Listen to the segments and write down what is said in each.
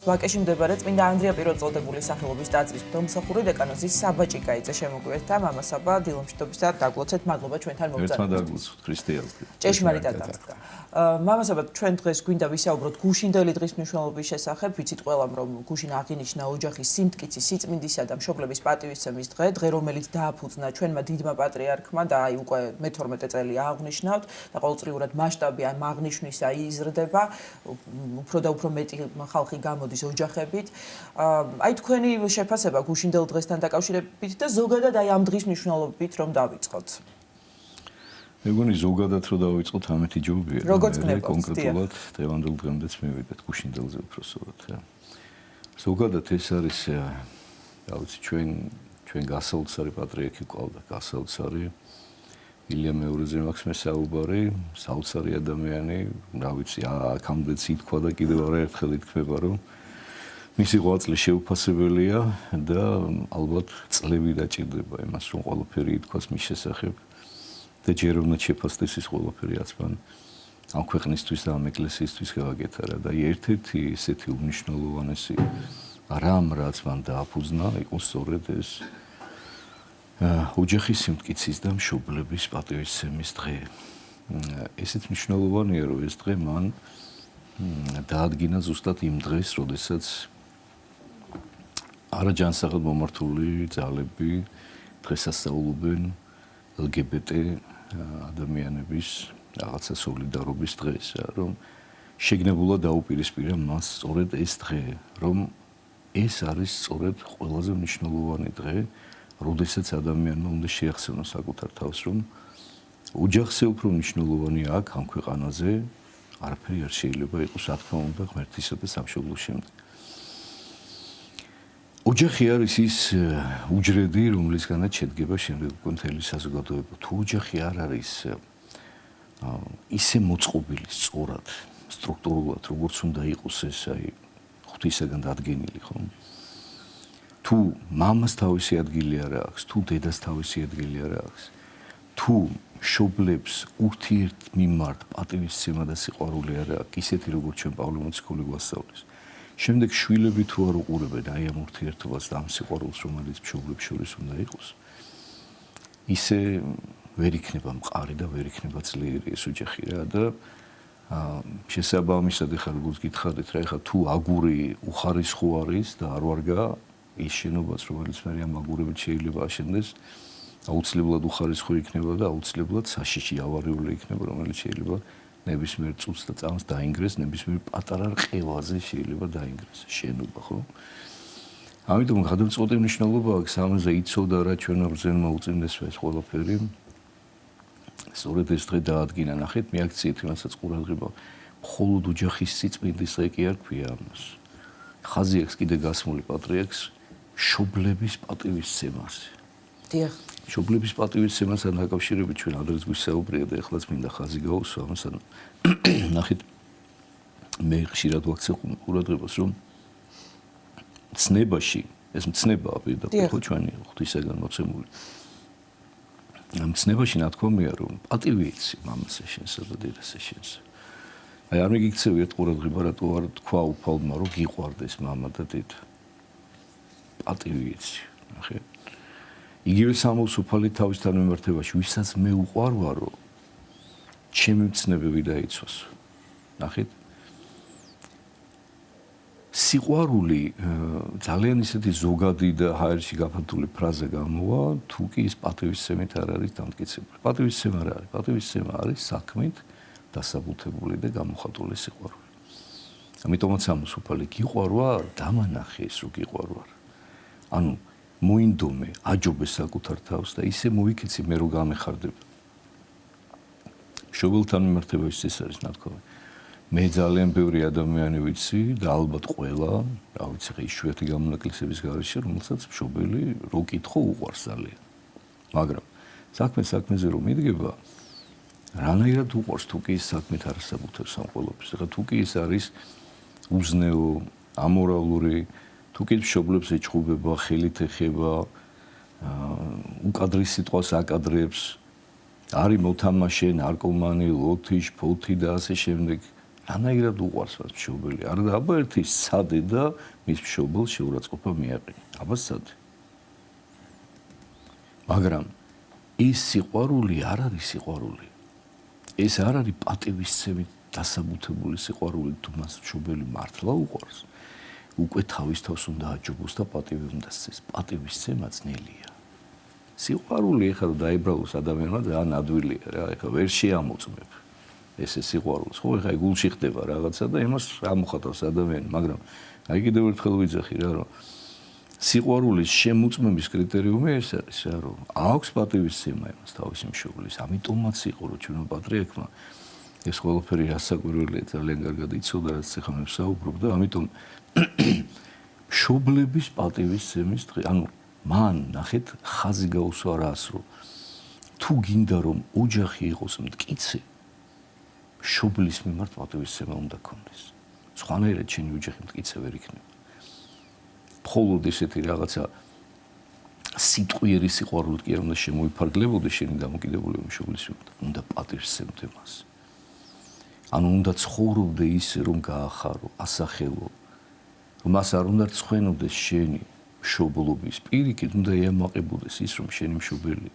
ვაკეში მდებარე წმინდა ანდრია პირველწოდებულის სახელობის ტაძრის მღვდელმსახური დეკანოზის საბა ჭიკაიძე შემოგვიერთდა. მამა საბა, დილომშვიდობის და დაგლოცეთ, მადლობა ჩვენთან მოგზაურობისთვის. ერთმა დაგლოცოთ, ქრისტიანს. ჭეშმარიტად დამსწრა. მამა საბა, ჩვენ დღეს გვინდა ვისაუბროთ გუშინდელი დღის მნიშვნელობის შესახებ. ვიცით ყველამ, რომ გუშინ აღინიშნა ოჯახის სიმტკიცის, სიწმინდისა და მშობლების პატივისცემის დღე, დღე რომელიც დააფუძნა ჩვენმა დიდმა პატრიარქმა და აი უკვე მე-12 წელი აღნიშნავთ და ყოველწლიურად მასშტაბი ამ აღნიშვნისა იზრდება. უფრო და უფრო მეტი ხალხი გამოდის ოჯახებით. აი თქვენი შეფასება გუშინდელ დღესთან დაკავშირებით და ზოგადად აი ამ დღის მნიშვნელობით რომ დავიწყოთ. მე მგონი ზოგადად რომ დავიწყოთ ამეთი ჯობია. როგორც გნებავთ, კონკრეტულად დღევანდელ დღემდეც მივიდეთ გუშინდელზე უпроსოდ. ზოგადად ეს არის რა ვიცი ჩვენ გასაოცარი პატრიარქი ყავდა, გასაოცარი ილია მეორეზე მაქვს მე საუბარი, საოცარი ადამიანი, რა ვიცი, აქამდეც ითქვა და კიდევ არაერთხელ ითქმება, რომ მისი ღვაწლი შეუფასებელია და ალბათ წლები დაჭირდება იმას, რომ ყველაფერი ითქვას მის შესახებ და ჯერ უნდა შეფასდეს ის ყველაფერი, რაც მან ამ ქვეყნისთვის და ამ ეკლესიისთვის გააკეთა რა და ერთ-ერთი ესეთი უმნიშვნელოვანესი რამ, რაც მან დააფუძნა, იყო სწორედ ეს ოჯახის სიმტკიცის და მშობლების პატივისცემის დღე. ესეც მნიშვნელოვანია, რომ ეს დღე მან დაადგინა ზუსტად იმ დღეს, როდესაც არაჯანსაღად მომართული ძალები დღესასწაულობენ LGBT ადამიანების რაღაცა სოლიდარობის დღეს, რომ შეგნებულად დაუპირისპირა მას სწორედ ეს დღე, რომ ეს არის სწორედ ყველაზე მნიშვნელოვანი დღე, როდესაც ადამიანმა უნდა შეახსენოს საკუთარ თავს, რომ ოჯახზე უფრო მნიშვნელოვანი აქ ამ ქვეყანაზე არაფერი არ შეიძლება იყოს, რა თქმა უნდა, ღმერთისა და სამშობლოს შემდეგ. ოჯახი არის ის უჯრედი, რომლისგანაც შედგება შემდეგ უკვე მთელი საზოგადოება. თუ ოჯახი არ არის ისე მოწყობილი სწორად, სტრუქტურულად, როგორც უნდა იყოს ეს აი ღვთისაგან დადგენილი, ხო? თუ მამას თავისი ადგილი არ აქვს, თუ დედას თავისი ადგილი არ აქვს, თუ მშობლებს ურთიერთ მიმართ პატივისცემა და სიყვარული არ აქვს, ისეთი როგორც ჩვენ პავლე მოციქული გვასწავლის. შემდეგ შვილები თუ არ უყურებენ აი ამ ურთიერთობას და ამ სიყვარულს, რომელიც მშობლებს შორის უნდა იყოს, ისე ვერ იქნება მყარი და ვერ იქნება ძლიერი ეს ოჯახი რა და შესაბამისად ეხლა როგორც გითხარით რა, ეხლა თუ აგური უხარისხო არის და არ ვარგა ის შენობაც, რომელიც მე ამ აგურებით შეიძლება აშენდეს, აუცილებლად უხარისხო იქნება და აუცილებლად საშიში ავარიული იქნება, რომელიც შეიძლება ნებისმიერ წუთს და წამს დაინგრეს, ნებისმიერ პატარა რყევაზე შეიძლება დაინგრეს შენობა, ხო? ამიტომ გადამწყვეტი მნიშვნელობა აქვს ამაზე იცოდა რა ჩვენმა ბრძენმა უწინდესვა ეს ყველაფერი. სწორედ ეს დღე დაადგინა, ნახეთ, მიაქციეთ იმასაც ყურადღება. მხოლოდ ოჯახის სიწმინდის დღე კი არ ქვია ამას. ხაზი აქვს კიდე გასმული პატრიარქს მშობლების პატივისცემას. დიახ. მშობლების პატივისცემასთან დაკავშირებით ჩვენ ადრეც გვისაუბრია და ეხლაც მინდა ხაზი გავუსვა ამასთან. ნახეთ, მე ხშირად ვაქცევ ყურადღებას, რომ ცნებაში, ეს მცნებაა პირდაპირ ხო ჩვენი ღვთისაგან მოცემული. ამ ცნებაში ნათქვამია, რომ პატივი იცი მამას ეშენსა და დედას ეშენსა. აი არ მიგიქცევ ერთ ყურადღება, რატო არ თქვა უფალმა, რომ გიყვარდეს მამა და დედა. პატივი იცი, ნახე. იგივე სამოს უფალი თავისთან მიმართებაში, ვისაც მე უყვარვარო, ჩემი მცნებები დაიცვას. ნახეთ. სიყვარული ძალიან ისეთი ზოგადი და ჰაერში გაფართული ფრაზა გამოვა, თუ კი ის პატივისცემით არ არის დამტკიცებული. პატივისცემა რა არის? პატივისცემა არის საქმით დასაბუთებული და გამოხატული სიყვარული. ამიტომაც სამოს უფალი გიყვარვა, დამანახე ის რომ გიყვარვარ. ანუ მოინდომე, აჯობე საკუთარ თავს და ისე მოიქეცი მე რომ გამეხარდება. მშობელთან მიმართებაში ეს არის ნათქვამი. მე ძალიან ბევრი ადამიანი ვიცი და ალბათ ყველა, რა ვიცი, იშვიათი გამონაკლისების გარეშე, რომელსაც მშობელი რო კითხო უყვარს ძალიან. მაგრამ საქმეზე რომ მიდგება, რანაირად უყვარს თუ კი ის საქმეთ არ ასაბუთებს ამ ყველაფერს. ეხლა თუ კი ის არის უზნეო, ამორალური, თუ კი მშობლებს ეჭყუბება, ხელით ეხება, უკადრის სიტყვას აკადრებს, არის მოთამაშე, ნარკომანი, ლოთი, შფოთი და ასე შემდეგ. რანაირად უყვარს მას მშობელი. არა და აბა ერთი სცადე და მის მშობელს შეურაცხყოფა მიაყენე. აბა სცადე. მაგრამ ის სიყვარული არ არის სიყვარული. ეს არ არის პატივისცემით დასაბუთებული სიყვარული, თუ მას მშობელი მართლა უყვარს. უკვე თავის თავს უნდა აჯობოს და პატივი უნდა სცეს. პატივისცემა ძნელია. სიყვარული ეხლა დაიბრალოს ადამიანმა ძალიან ადვილია რა, ეხლა ვერ შეამოწმებ. ესე სიყვარულს, ხო, ეხლა გულში ხდება რაღაცა და იმას რა მოხატავს ადამიანი, მაგრამ აი კიდევ ერთხელ ვიძახი რა, რომ სიყვარულის შემოწმების კრიტერიუმი ეს არის რა, რომ აქვს პატივისცემა იმას თავისი მშობლის, ამიტომაც იყო რომ ჩვენო პატრიარქმა ეს ყველაფერი რასაკვირველია ძალიან კარგად იცოდა, რაც ახლა მე ვსაუბრობ და ამიტომ მშობლების პატივისცემის დღე, ანუ მან ნახეთ ხაზი გაუსვა რას, რომ თუ გინდა რომ ოჯახი იყოს მტკიცე, მშობლის მიმართ პატივისცემა უნდა გქონდეს. სხვანაირად შენი ოჯახი მტკიცე ვერ იქნება. მხოლოდ ესეთი რაღაცა სიტყვიერი სიყვარულით კი არ უნდა შემოიფარგლებოდეს შენი დამოკიდებულება მშობლის მიმართ, უნდა პატივისცემდე მას. ანუ უნდა ცხოვრობდე ისე, რომ გაახარო, ასახელო, რომ მას არ უნდა რცხვენოდეს შენი მშობლობის, პირიქით უნდა ეამაყებოდეს ის, რომ შენი მშობელი.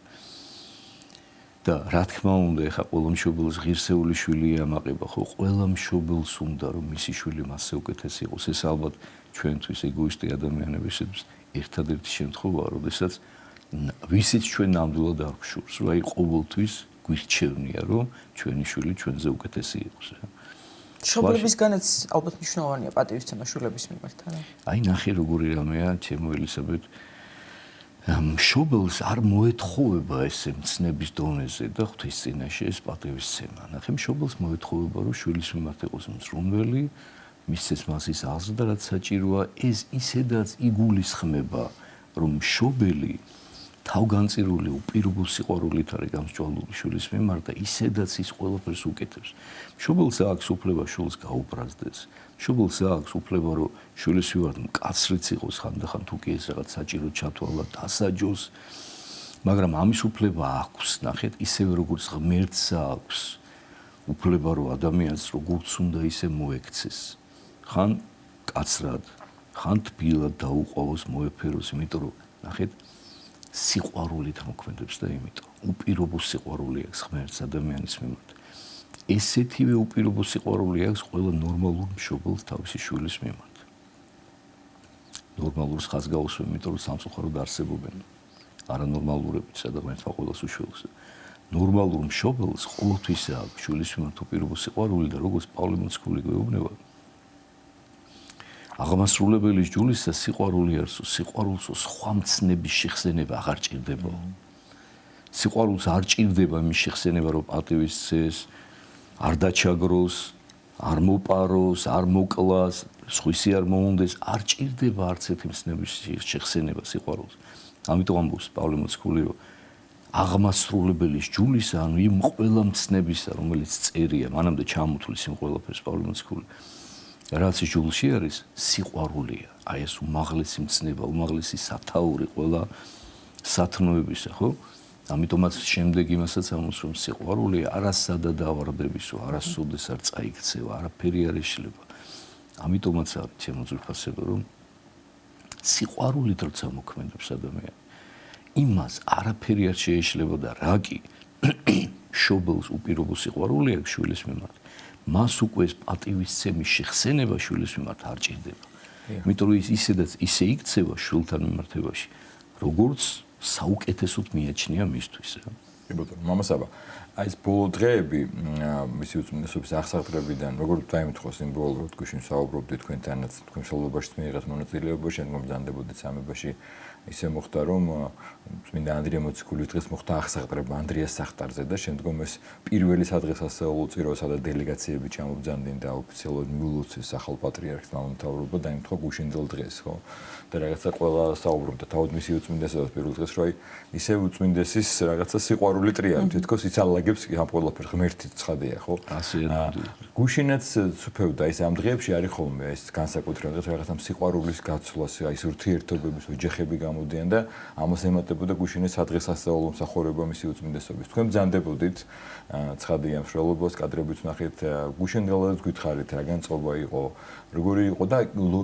და რა თქმა უნდა, ეხა ყველა მშობელს ღირსეული შვილი ეამაყება, ხო, ყველა მშობელს უნდა, რომ მისი შვილი მასზე უკეთესი იყოს. ეს ალბათ ჩვენთვის ეგოისტი ადამიანებისთვის ერთადერთი შემთხვევაა, როდესაც ვისიც ჩვენ ნამდვილად არ გვშურს, რომ აი ყოველთვის გვირჩევნია, რომ ჩვენი შვილი ჩვენზე უკეთესი იყოს. მშობლებისგანაც ალბათ მნიშვნელოვანია პატივისცემა შვილების მიმართ, არა? აი ნახე როგორი რამეა, ჩემო ელისაბედ, მშობელს არ მოეთხოვება ესე მცნების დონეზე და ღვთის წინაშე ეს პატივისცემა. ნახე მშობელს მოეთხოვება, რომ შვილის მიმართ იყოს მზრუნველი, მისცეს მას ის აზრდა, რაც საჭიროა, ეს ისედაც იგულისხმება, რომ მშობელი თავგანწირული უპირობო სიყვარულით არის გამსჭვალული შვილის მიმართ და ისედაც ის ყველაფერს უკეთებს. მშობელს აქვს უფლება შვილს გაუბრაზდეს. მშობელს აქვს უფლება, რომ შვილის მიმართ მკაცრიც იყოს ხანდახან თუ კი ეს რაღაც საჭირო ჩათვალა, დასაჯოს. მაგრამ ამის უფლება აქვს, ნახეთ, ისევე როგორც ღმერთს აქვს უფლება, რომ ადამიანს როგორც უნდა ისე მოექცეს. ხან კაცრად, ხან თბილად დაუყოვოს, მოეფეროს, იმიტომ რომ ნახეთ სიყვარულით მოქმედებს და იმიტომ უპირობო სიყვარული აქვს ღმერთს ადამიანის მიმართ. ესეთივე უპირობო სიყვარული აქვს ყველა ნორმალურ მშობელს თავისი შვილის მიმართ. ნორმალურს ხაზს გაუსვენ, იმიტომ რომ სამწუხაროდ არსებობენ არანორმალურებიც ადამიანთა ყოველს უშვილს. ნორმალურ მშობელს ყოველთვის აქვს შვილის მიმართ უპირობო სიყვარული და როგორც პავლე მოციქული გვეუბნება, აღმასრულებელი ჯულისა სიყვარული არსო, სიყვარულსო სხვა მცნების შეხსენება აღარ ჭირდება. სიყვარულს არ ჭირდება იმის შეხსენება, რომ პატივისცეს, არ დაჩაგროს, არ მოპაროს, არ მოკლას, სხვისი არ მოუნდეს, არ ჭირდება არც ერთი მცნების შეხსენება სიყვარულს. ამიტომ ამბობს პავლე მოციქული, რომ აღმასრულებელის ჯულისა, ანუ იმ ყველა მცნებისა, რომელიც წერია, მანამდე ჩამოთulis იმ ყველაფერს პავლე მოციქული. რაც ჯულში არის სიყვარულია. აი ეს უმაღლესი მცნება, უმაღლესი სათაური ყველა სათნოებისა, ხო? ამიტომაც შემდეგ იმასაც ამბობს, რომ სიყვარული არასადა დავარდებისო, არასოდეს არ წაიქცევა, არაფერი არ ეშლება. ამიტომაც არის ჩემო ძვირფასებო, რომ სიყვარულით როცა მოქმედებს ადამიანი, იმას არაფერი არ შეეშლება და რა კი მშობელს უპირობო სიყვარული აქვს შვილის მიმართ. მას უკვე ეს პატივისცემის შეხსენება შვილის მიმართ არ ჭირდება. იმიტომ რომ ის ისედაც ისე იქცევა შვილთან მიმართებაში, როგორც საუკეთესოდ მიაჩნია მისთვის. კი ბატონო, მამასაბა, აი ეს ბოლო დღეები მისი უწმინდესობის აღსაყრებიდან, როგორ დაიმთხვა სიმბოლურად თქვენ საუბრობდით თქვენთანაც, თქვენ მშობლობაში მიიღეთ მონაწილეობა, შემდგომ ბრძანდებოდით სამებაში. ისე მოხდა, რომ წმინდა ანდრია მოციქული დღეს მოხდა აღსაყრება ანდრიას სახტარზე და შემდგომ ეს პირველი სადღესასწაულო წირვა, სადაც დელეგაციები ჩამობრძანდნენ და ოფიციალურად მიულოცეს ახალ პატრიარქს მამამთავრობა დაიმთხვა გუშინდელ დღეს, ხო? და რაღაცა ყველა საუბრობდა თავად მისი უწმინდესობას პირველ დღეს, რომ აი ისე უწმინდესის რაღაცა სიყვარული სიყვარული ტრიალი თითქოს ის ალაგებს ამ ყველაფერს ღმერთი ცხადია ხო გუშინაც ცუფევდა ის ამ დღეებში არის ხოლმე ეს განსაკუთრებით რაღაცა სიყვარულის გაცვლას ის ურთიერთობების ოჯახები გამოდიან და ამას ემატებოდა გუშინეს სადღესასწაულო მსახურება მისი უწმინდესობის თქვენ ბრძანდებოდით ცხადია მშრალობას კადრებიც ნახეთ გუშინდელადაც გითხარით რა განწყობა იყო როგორი იყო და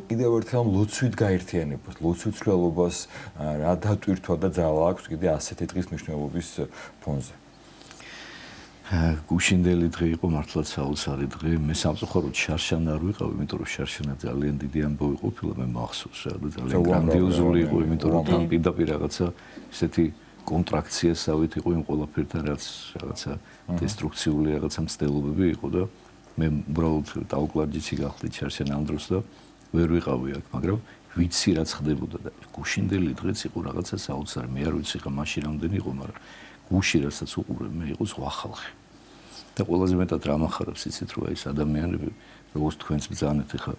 კიდევ ერთხელ ლოცვით გაერთიანებას ლოცვით ცვლილობას რა დატვირთვა და ძალა აქვს კიდე ასეთი დღის მნიშვნელობის ფონზე გუშინდელი დღე იყო მართლაც საოცარი დღე მე სამწუხაროდ შარშან არ ვიყავ იმიტომ რომ შარშანა ძალიან დიდი ამბავი ყოფილა მე მახსოვს რა და ძალიან გრანდიოზული იყო იმიტომ რომ თან პირდაპირ რაღაცა ესეთი კონტრაქცია სავით იყო იმ ყველაფერთან რაც რაღაცა დესტრუქციული რაღაცა მცდელობები იყო და მე უბრალოდ დაუკლარჯიცი გახდით შარშან ამ დროს და ვერ ვიყავი აქ მაგრამ ვიცი რაც ხდებოდა და გუშინდელი დღეც იყო რაღაცა საოცარი მე არ ვიცი ხა მაშინ რამდენი იყო მაგრამ გუში რასაც უყურებ მე იყო სხვა ხალხი და ყველაზე მეტად რა მახარებს იცით რომ ეს ადამიანები როგორც თქვენს ბრძანეთ ხა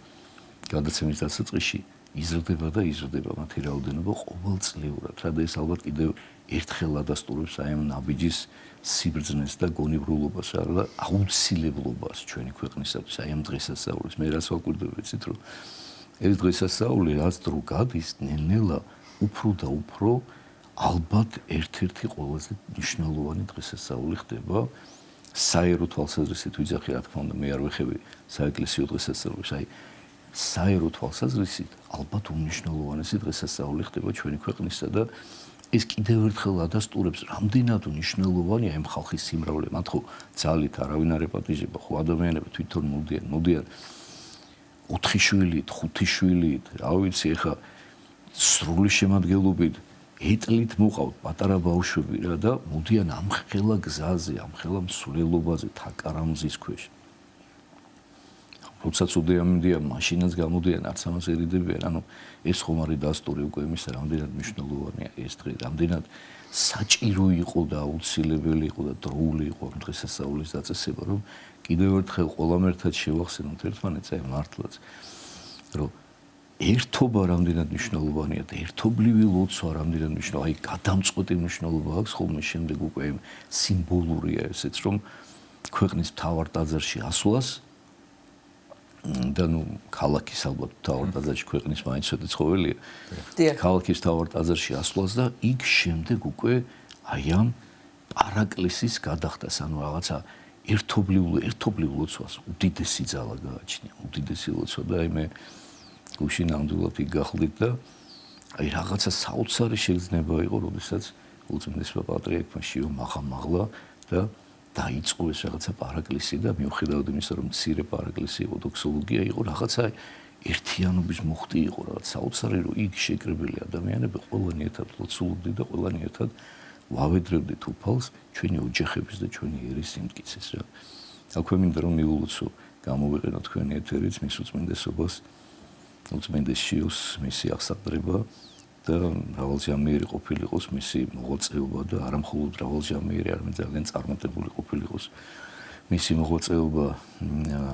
გადაცემის დასაწყისში იზრდება და იზრდება მათი რაოდენობა ყოველწლიურად რა და ეს ალბათ კიდევ ერთხელ ადასტურებს აი ამ ნაბიჯის სიბრძნეს და გონებრულობას არა და აუცილებლობას ჩვენი ქვეყნისათვის აი ამ დღესასწაულის მე რას ვაკვირდები იცით რომ ეს დღესასწაული რაც დრო გადის ნელ-ნელა უფრო და უფრო ალბათ ერთ-ერთი ყველაზე მნიშვნელოვანი დღესასწაული ხდება საერო თვალსაზრისით ვიძახი რა თქმა უნდა მე არ ვეხები საეკლესიო დღესასწაულს აი საერო თვალსაზრისით ალბათ უმნიშვნელოვანესი დღესასწაული ხდება ჩვენი ქვეყნისა და ეს კიდევ ერთხელ ადასტურებს რამდენად მნიშვნელოვანია ამ ხალხის სიმრავლე მათ ხო ძალით არავინ არ ეპატიჟება ხო ადამიანები თვითონ მოდიან 4 შვილით 5 შვილით რა ვიცი ეხა სრული შემადგენლობით ეტლით მოყავთ პატარა ბავშვები რა და მოდიან ამხელა გზაზე ამხელა მსვლელობაზე თაკარამზის ქვეშ როდესაც უდიამდიან მაშინაც გამოდიან არც ამას ერიდებიან ანუ ეს ხომ არის დასტური უკვე იმის რამდენად მნიშვნელოვანია ეს დღე რამდენად საჭირო იყო და აუცილებელი იყო და დროული იყო ამ დღესასწაულის დაწესება რომ კიდევ ერთხელ ყველამ ერთად შევახსენოთ ერთმანეთს აი მართლაც რომ ერთობა რამდენად მნიშვნელოვანია და ერთობლივი ლოცვა რამდენად მნიშვნელოვანია აი გადამწყვეტი მნიშვნელობა აქვს ხოლმე შემდეგ უკვე სიმბოლურია ესეც რომ ქვეყნის მთავარ ტაძარში ასვლას და ნუ ქალაქის ალბათ მთავარ ტაძარში ქვეყნის მაინც ცოტა ცხოველია ქალაქის მთავარ ტაძარში ასვლას და იქ შემდეგ უკვე აი ამ პარაკლისის გადახდას ანუ რაღაცა ერთობლივ ლოცვას უდიდესი ძალა გააჩნია უდიდესი ლოცვა და აი მე გუშინ ნამდვილად იქ გახლდით და აი რაღაცა საოცარი შეგრძნება იყო როდესაც უწმინდესმა პატრიარქმა შიო მაღლა და დაიწყო ეს რაღაცა პარაკლისი და მიუხედავად იმისა რომ მცირე პარაკლისი იყო დოქსოლოგია იყო რაღაცა ერთიანობის მოხდი იყო რაღაც საოცარი რომ იქ შეკრებილი ადამიანები ყველანი ერთად ლოცულობდნენ და ყველანი ერთად ვავედრებდით უფალს ჩვენი ოჯახების და ჩვენი ერის სიმტკიცეს რა აქვე მინდა რომ მიულოცო გამოვიყენოთ თქვენი ეთერიც მის უწმინდესობას უწმინდეს შიოს მისი აღსაყდრება და მრავალჟამიერი ყოფილიყოს მისი მოღვაწეობა და არა მხოლოდ მრავალჟამიერი, არამედ ძალიან წარმატებული ყოფილიყოს მისი მოღვაწეობა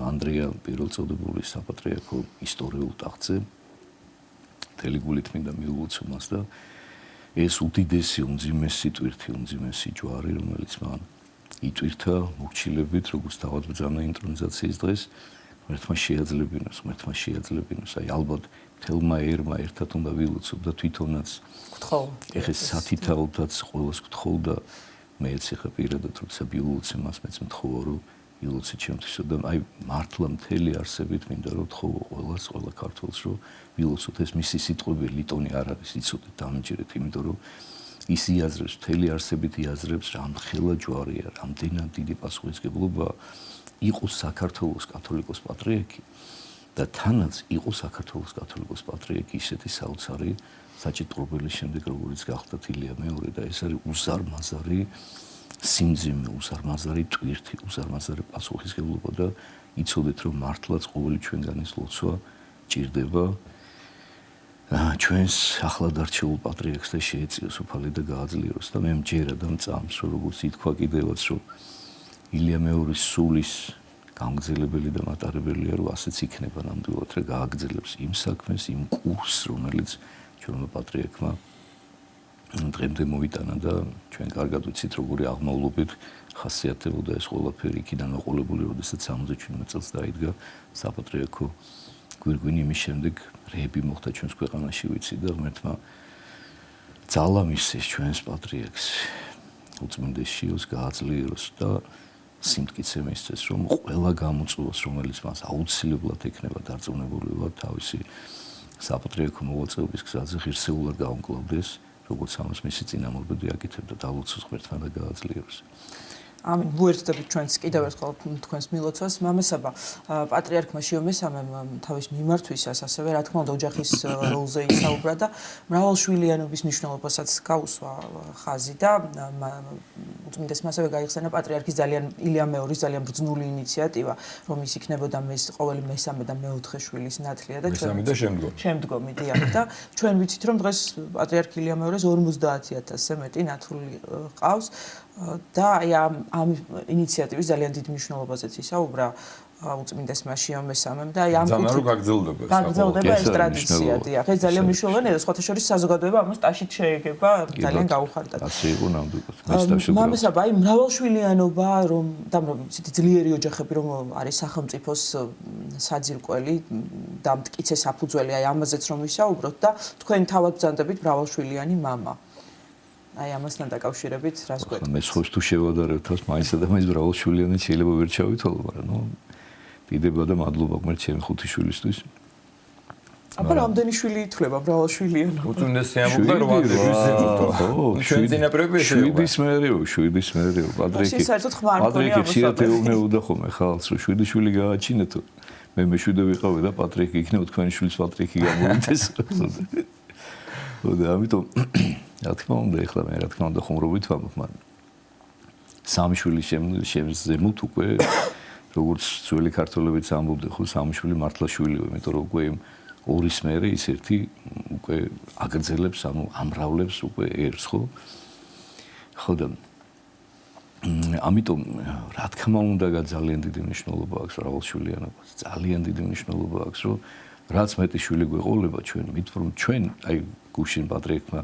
ანდრია პირველწოდებული საპატრიარქო ისტორიულ ტახტზე. მთელი გულით მინდა მიულოცო მას და ეს უდიდესი უმძიმესი ტვირთი, უმძიმესი ჯვარი, რომელიც მან იტვირთა მორჩილებით, როგორც თავადბრძანა ინტრონიზაციის დღეს, ღმერთმა შეაძლებინოს, აი ალბათ თელმა ერმა ერთად უნდა ვილოცო და თვითონაც გთხოვ. ეხა სათითაოდაც ყოველს გთხოვ და მეც ეხა პირადად როცა ვიულოცე მას მეც მთხოვა რომ ილოცე ჩემთვისო და აი მართლა მთელი არსებით მინდა რომ თხოვო ყველა ქართველს რომ ვილოცოთ ეს მისი სიტყვები ლიტონი არ არის იცოდეთ დამიჯერეთ იმიტომ რომ ის იაზრებს მთელი არსებით იაზრებს რამხელა ჯვარია რამდენად დიდი პასუხისმგებლობა იყო საქართველოს კათოლიკოს პატრიარქი და თანაც იყო საქართველოს კათოლიკოს პატრიარქი ისეთი საოცარი საჭიტრობელი შემდეგ როგორც გახდა ილია მეორე და ეს არის უზარმაზარი სიმძიმე, უზარმაზარი ტვირთი, უზარმაზარი პასუხისმგებლობა და იცოდეთ რომ მართლაც ყოველი ჩვენგანის ლოცვა ჭირდება ჩვენს ახლად არჩეულ პატრიარქს და შეეწიოს უფალი და გააძლიეროს და მე მჯერა და მწამს რომ როგორც ითქვა კიდევაც რომ ილია მეორის სულის გამგზელებელი და მატარებელია რომ ასეც იქნება ნამდვილად რა გააგრძელებს იმ საქმეს, იმ კურსს, რომელიც ჩვენმა პატრიარქმა დღემდე მოიტანა და ჩვენ კარგად ვიცით როგორი აღმავლობით ხასიათდებოდა ეს ყველაფერი იქიდან მოყოლებული, როდესაც 77 წელს დაიდგა საპატრიარქო გვირგვინი, იმის შემდეგ რეები მოხდა ჩვენს ქვეყანაში, ვიცი და ღმერთმა ძალა მისცეს ჩვენს პატრიარქს უწმინდეს შიოს გააძლიეროს და სიმტკიცე მისცეს, რომ ყველა გამოწვევას, რომელიც მას აუცილებლად ექნება დარწმუნებულება თავისი საპატრიარქო მოღვაწეობის გზაზე ღირსეულად გაუმკლავდეს, როგორც ამას მისი წინამორბედი აკეთებდა და ლოცოს ღმერთმა და გააძლიეროს. ამინ მოერთდებით ჩვენს კიდევ ერთხელ თქვენს მილოცვას. მამესაბა, პატრიარქმა შიო მესამემ თავის მიმართვისას ასევე რა თქმა უნდა ოჯახის როლზე ისაუბრა და მრავალშვილიანობის მნიშვნელობასაც გაუსვა ხაზი და უწმინდესმა ასევე გაიხსენა პატრიარქის ილია მეორის ძალიან ბრძნული ინიციატივა, რომ ის იქნებოდა ყოველი მესამე და მეოთხე შვილის ნათლია და მესამე და შემდგომი დიახ და ჩვენ ვიცით რომ დღეს პატრიარქ ილია მეორის 50,000-ზე მეტი ნათლული ყავს და აი ამ ინიციატივის ძალიან დიდ მნიშვნელობაზეც ისაუბრა უწმინდესმა შიო მესამემ და აი ამ გაგრძელდება ეს ტრადიცია დიახ ეს ძალიან მნიშვნელოვანია და სხვათა შორის საზოგადოება ამას ტაშით შეეგება ძალიან გაუხარდათ. ასე იყო ნამდვილად. მესტავში მამესაბა აი მრავალშვილიანობა რომ და ძლიერი ოჯახები რომ არის სახელმწიფოს საძირკველი და მტკიცე საფუძველი აი ამაზეც რომ ვისაუბროთ და თქვენ თავად ბრძანდებით მრავალშვილიანი მამა. აი ამასთან დაკავშირებით რას გვეტყვით? მე ხოს თუ შევადარებ თავს მაინცდა და მაინც მრავალშვილიანი შეიძლება ვერ ჩავითვალო, მაგრამ ნუ დიდება და მადლობა გმერთ ჩემი ხუთი შვილისთვის. აბა რამდენი შვილი ითვლება მრავალშვილიანობა? უწმინდესი ამბობდა რომ ჩვენ ძინაპრები შვიდის მერეო პატრიარქი ხშირად ეუბნებოდა ხოლმე ხალხს რომ 7 შვილი გააჩინეთო მე მეშვიდე ვიყავი და პატრიარქი იქნებ თქვენი შვილის პატრიარქი გამოვიდეს და ამიტომ რა თქმა უნდა ეხლა მე რა თქმა უნდა ხუმრობით ვამბობ მაგრამ სამი შვილი შემზემოთ უკვე როგორც ძველი ქართველებიც ამბობდნენ ხო სამი შვილი მართლა შვილია იმიტომ რომ უკვე ორის მერე ის ერთი უკვე აგრძელებს ანუ ამრავლებს უკვე ერს ხო და ამიტომ რა თქმა უნდა ძალიან დიდი მნიშვნელობა აქვს მრავალშვილიანობას ძალიან დიდი მნიშვნელობა აქვს რომ რაც მეტი შვილი გვეყოლება ჩვენ მით რომ ჩვენ აი გუშინ პატრიარქმა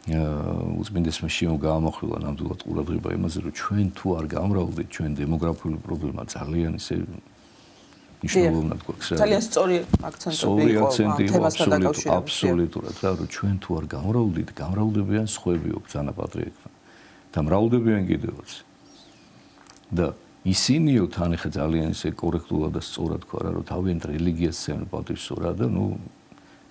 უწმინდესმა შიომ გაამახვილა ნამდვილად ყურადღება იმაზე რომ ჩვენ თუ არ გამრავლდით ჩვენ დემოგრაფიული პრობლემა ძალიან ისე მნიშვნელოვნად გვაქვს რა. ძალიან სწორი აქცენტები იყო თემასთან დაკავშირებით. აბსოლუტურად რა, რომ ჩვენ თუ არ გამრავლდით, გამრავლდებიან სხვებიო ბრძანა პატრიარქმა. და მრავლდებიან კიდევაც. და ისინიო თან ახლა ძალიან ისე კორექტულად და სწორად თქვა რა, რომ თავიანთ რელიგიას სცემენ პატივსრა და ნუ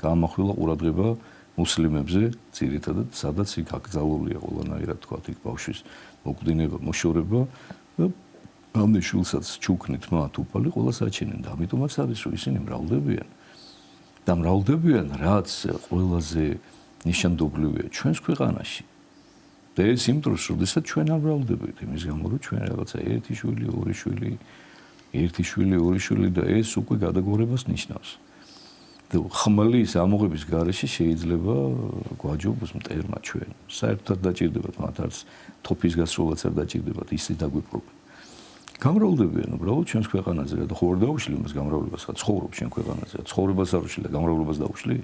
გაამახვილა ყურადღება მუსლიმებზე, ძირითადად, სადაც იქ აკრძალულია ყველანაირად თქვა იქ ბავშვის მოკვდინება, მოშორება და ამდენ შვილსაც ჩუქნით მათ უფალი ყველა საჩინენ და ამიტომაც არის რომ ისინი მრავლდებიან და მრავლდებიან რაც ყველაზე ნიშანდობლივია ჩვენს ქვეყანაში და ეს იმ დროს როდესაც ჩვენ არ მრავლდებთ იმის გამო რომ ჩვენ რაღაცა ერთი შვილი ორი შვილი და ეს უკვე გადაგვარებას ნიშნავს და ხმლის ამოღების გარეშე შეიძლება გვაჯობოს მტერმა ჩვენ საერთოდ დაჭირდებათ მათ არც თოფის გასროლაც არ დაჭირდებათ ისე დაგვიპყრობენ გამრავლდებიან უბრალოდ ჩვენს ქვეყანაზე და ხო არ დაუშლი მას გამრავლებას, ცხოვრობ ჩვენ ქვეყანაზე, ცხოვრებას არ უშლი და გამრავლებას დაუშლი.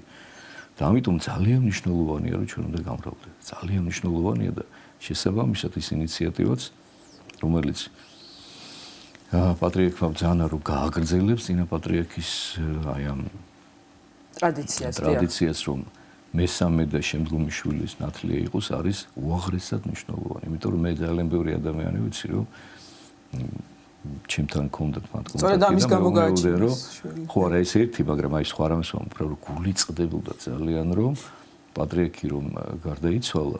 და ამიტომ ძალიან მნიშვნელოვანია რომ ჩვენ უნდა გამრავლდეთ. ძალიან მნიშვნელოვანია და შესაბამისად ის ინიციატივაც რომელიც პატრიარქმა ბრძანა რომ გააგრძელებს წინა პატრიარქის აი ამ ტრადიციას რომ მესამე და შემდგომი შვილის ნათლია იყოს არის უაღრესად მნიშვნელოვანი. იმიტომ რომ მე ძალიან ბევრი ადამიანი ვიცი რომ ჩემთან კონდათ მათ კონდათ რომ ხო არა ეს ერთი მაგრამ აი სხვა რამეს ვამბობ რომ გული წდებოდა ძალიან რომ პატრიარქი რომ გარდაიცვალა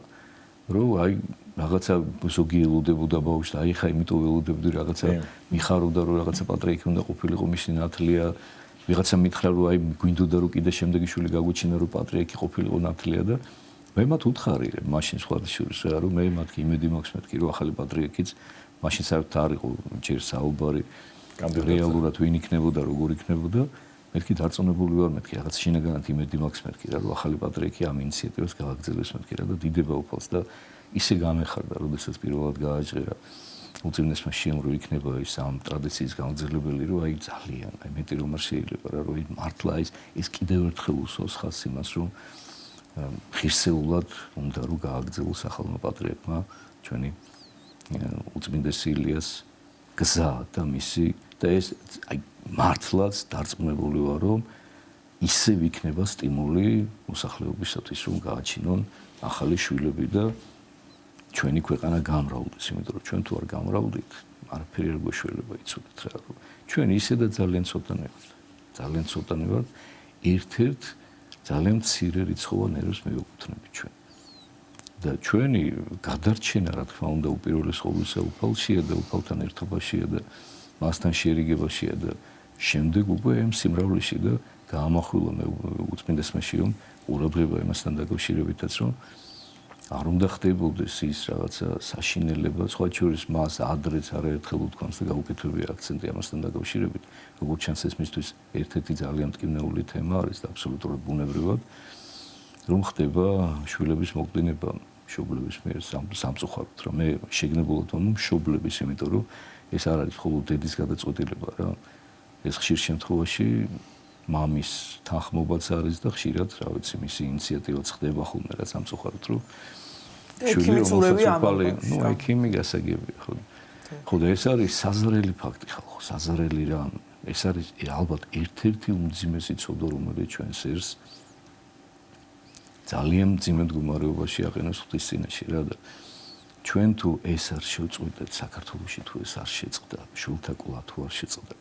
რომ აი რაღაცა ზოგი ელოდებოდა ბავშვს აი ხა იმიტომ ელოდებდი რაღაცა მიხარობდა რომ რაღაცა პატრიარქი უნდა ყოფილიყო მისი ნათლია ვიღაცა მითხრა რომ აი გვინდოდა რომ კიდე შემდეგი შვილი გაგვიჩინა რომ პატრიარქი ყოფილიყო ნათლია და მე მათ უთხარიე მაშინ სხვა შორის რომ მე მათი იმედი მაქვს მეთქი რომ ახალი პატრიარქიც მაშინ საერთოდ არ იყო ჯერ საუბარი რეალურად ვინ იქნებოდა როგორ იქნებოდა მეთქი დარწმუნებული ვარ მეთქი რაღაც შინაგანად იმედი მაქვს მეთქი რა რომ ახალი პატრიარქი ამ ინიციატივას გააგრძელებს მეთქი რა და დიდება უფალს და ისე გამეხარდა როდესაც პირველად გააჭირა უწმინდესმა შიომ რომ იქნება ის ამ ტრადიციის გამგზელებელი რომ აი ძალიან აი მეტი რომ არ შეიძლება რა რომ მართლა ის კიდევ ერთხელ უსვავს ხაზს იმას რომ ღირსეულად უნდა რომ გააგრძელოს ახალმა პატრიარქმა ჩვენი უწმინდესი ილიას გზა და მისი და ეს აი მართლაც დარწმუნებული ვარ რომ ისევ იქნება სტიმული მოსახლეობისათვის რომ გააჩინონ ახალი შვილები და ჩვენი ქვეყანა გამრავლდეს, იმიტომ რომ ჩვენ თუ არ გამრავლდით, არაფერი არ გვეშველება იცოდეთ რა, რომ ჩვენ ისე და ძალიან ცოტანი ვართ, ერთ-ერთ ძალიან მცირე რიცხოვან ერებს მივეკუთვნებით ჩვენ. და ჩვენი გადარჩენა, რა თქმა უნდა, უპირველეს ყოვლისა უფალშია და უფალთან ერთობაშია და მასთან შერიგებაშია და შემდეგ უკვე ამ სიმრავლეში და გაამახვილა მე უწმინდესმა შიომ ყურადღება იმასთან დაკავშირებითაც, რომ არ უნდა ხდებოდეს ის რაღაცა საშინელება, სხვა შორის მას ადრეც არაერთხელ უთქვამს და გაუკეთებია აქცენტი ამასთან დაკავშირებით, როგორც ჩანს ეს მისთვის ერთ-ერთი ძალიან მტკივნეული თემა არის და აბსოლუტურად ბუნებრივად, რომ ხდება შვილების მოკლენება მშობლების მიერ სამწუხაროდ, რომ მე შეგნებულად ვამბობ მშობლების, იმიტომ რომ ეს არ არის მხოლოდ დედის გადაწყვეტილება რა. ეს ხშირ შემთხვევაში მამის თანხმობაც არის და ხშირად, რა ვიცი, მისი ინიციატივაც ხდება ხოლმე რა სამწუხაროდ, რომ შვილი რომელსაც უფალი, ну, ექიმი გასაგებია, ხო. ხო და ეს არის საზრელი ფაქტი ხალხო, საზრელი რა. ეს არის ალბათ ერთ-ერთი უმძიმესი ცოდვა, რომელიც ჩვენს ერს ძალიან მძიმე მდგომარეობაში აყენებს ღვთის წინაშე რა და ჩვენ თუ ეს არ შევწყვიტეთ საქართველოში თუ ეს არ შეწყდა, შულთა კულა თუ არ შეწყდა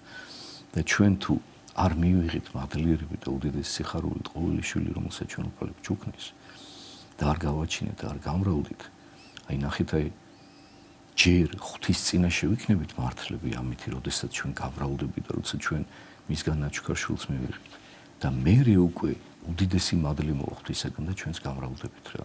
და ჩვენ თუ არ მივიღეთ მადლიერებით და უდიდესი სიხარულით ყოველი შვილი, რომელსაც ჩვენ უფალი გვჩუქნის და არ გავაჩინეთ და არ გამრავლდით, აი ნახეთ აი ჯერ ღვთის წინაშე ვიქნებით მართლები ამითი, როდესაც ჩვენ გამრავლდებით და როცა ჩვენ მისგან ნაჩუქარ შვილს მივიღეთ და მერე უკვე უდიდესი მადლი მოხდისაგან და ჩვენს გამრავლდებით რა.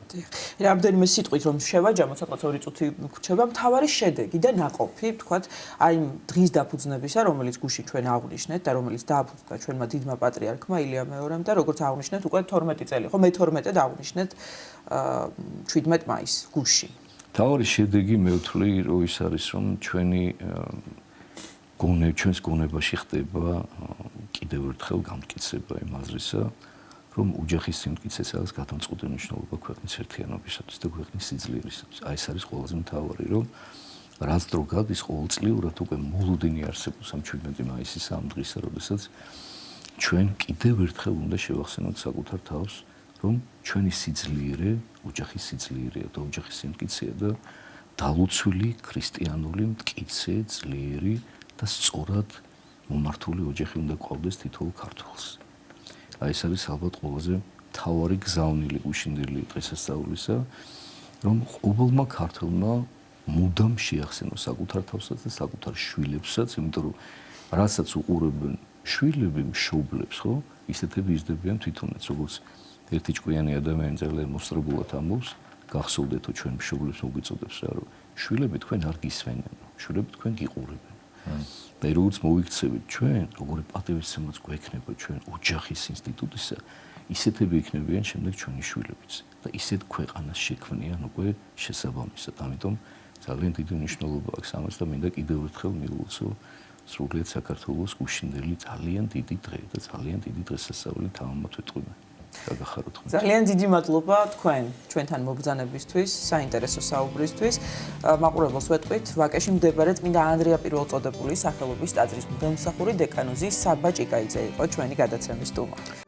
რამდენიმე სიტყვით რომ შევაჯამოთ, სადღაც 2 წუთი გვრჩება, მთავარი შედეგი და ნაყოფი, ვთქვათ, აი დღის დაფუძნებისა, რომელიც გუშინ ჩვენ აღვნიშნეთ და რომელიც დააფუძნა ჩვენმა დიდმა პატრიარქმა ილია მეორემ და როგორც აღვნიშნეთ, უკვე 12 წელი, ხო, მე-12-ად აღვნიშნეთ 17 მაისს გუშინ. მთავარი შედეგი მე ვთვლი, რომ ის არის, რომ ჩვენს გონებაში ხდება კიდევ ერთხელ გამტკიცება იმ აზრისა, რომ ოჯახის სიმტკიცესაც გადამწყვეტი მნიშვნელობა ქვეყნის ერთიანობისათვის და ქვეყნის სიძლიერისათვის. აი ეს არის ყველაზე მთავარი, რომ რაც დრო გადის ყოველწლიურად უკვე მოლოდინი არსებობს ამ 17 მაისის ამ დღისა, როდესაც ჩვენ კიდევ ერთხელ უნდა შევახსენოთ საკუთარ თავს, რომ ჩვენი სიძლიერე, ოჯახის სიძლიერეა და ოჯახის სიმტკიცეა და დალუცული ქრისტიანული მტკიცე, ძლიერი და სწორად მომართული ოჯახი უნდა გვყავდეს თითოეულ ქართველს. აი ეს არის ალბათ ყველაზე მთავარი გზავნილი გუშინდელი დღესასწაულისა, რომ ყოველმა ქართველმა მუდამ შეახსენოს საკუთარ თავსაც და საკუთარ შვილებსაც, იმიტომ რომ რასაც უყურებენ შვილები მშობლებს, ხო, ისეთები იზრდებიან თვითონაც, როგორც ერთი ჭკვიანი ადამიანი ძალიან მოსწრებულად ამბობს, გახსოვდეთო ჩვენ მშობლებს მოგვიწოდებს რა, რომ შვილები თქვენ არ გისვენენ, შვილები თქვენ გიყურებენ. და როგორც მოვიქცევით ჩვენ, როგორი პატივისცემაც გვექნება ჩვენ ოჯახის ინსტიტუტისა, ისეთები იქნებიან შემდეგ ჩვენი შვილებიც და ისეთ ქვეყანას შექმნიან უკვე შესაბამისად. ამიტომ ძალიან დიდი მნიშვნელობა აქვს ამას და მინდა კიდევ ერთხელ მივულოცო სრულიად საქართველოს გუშინდელი ძალიან დიდი დღე და ძალიან დიდი დღესასწაული თამამად ვეტყვი. გაგახაროთ ხომ. ძალიან დიდი მადლობა ჩვენთან მობრძანებისთვის, საინტერესო საუბრისთვის. მაყურებელს ვეტყვით, ვაკეში მდებარე წმინდა ანდრია პირველწოდებულის სახელობის ტაძრის მღვდელმსახური დეკანოზი საბა ჭიკაიძე იყო ჩვენი გადაცემის სტუმარი.